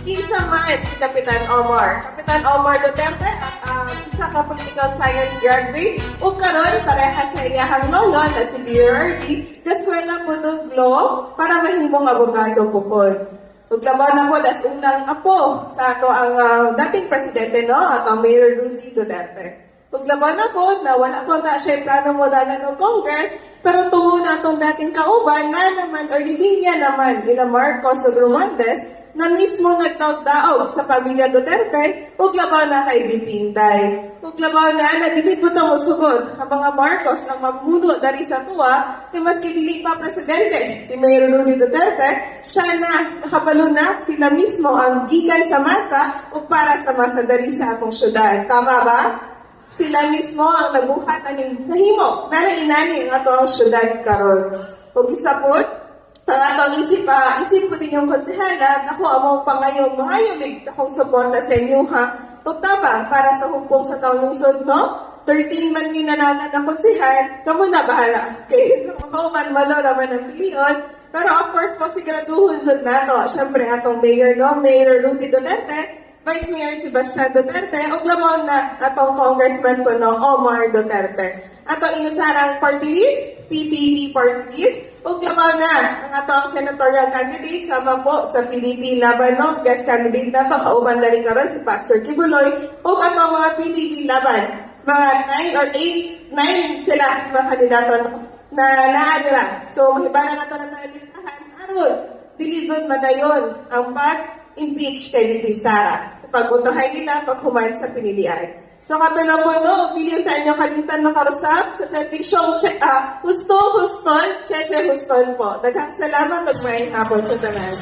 kinsa man si Kapitan Omar. Kapitan Omar Duterte, isa ka political science graduate, ug karon pareha sa iyahang lolo na si BRD, kaskwela po ng law para mahimong abogado po po. Ug laban na po das unang apo sa ato ang dating presidente no, ato Mayor Rudy Duterte. Paglaban na po na wala po na siya plano mo dagan ng Congress, pero tungo na itong dating kauban na naman, or linya naman, nila Marcos o Romualdez, na mismo nagtaog-daog sa pamilya Duterte, paglaban na kay Bipinday. Paglaban na dili po ito musugod ang mga Marcos ang mamuno dari sa tuwa, na maski dili pa presidente, si Mayor Rudy Duterte, siya na nakabalo na sila mismo ang gikan sa masa o para sa masa dari sa atong syudad. Tama ba? Sila mismo ang nabuhat aning nahimo na inani ang ato ang syudad karon. Ug isa po, ang atong isip po ninyong konsehala, ako among pangayong mangayomig akong suporta sa inyo ha. Ug tabang para sa hukbong sa taong lungsod no, 13 man ginanagan na konsehal, kamo na bahala. Okay, so man malo raman ang pilion. Pero of course po siguraduhon jud nato, syempre atong mayor no, Mayor Rudy Duterte, Vice Mayor Sebastian Duterte, ug lamang na atong congressman ko no, Omar Duterte. Atong inusarang party list, PPP party list, ug lamang na ang atong senatorial candidate sama po sa PDP laban no, guest candidate na to, kauban na rin karon si Pastor Kibuloy, ug atong mga PDP laban, mga 9 or 8, 9 sila mga kandidato na naadira. So mahibalan na to na tayo listahan, aron, dilisod madayon ang impeach kay Bibi Sara sa pagbotohan nila paghuman sa pinilian. So katulong po no, biliuntan nyo kalintan makarusap sa serbisyong Huston po. Daghang salamat ug maayong hapon sa tanan.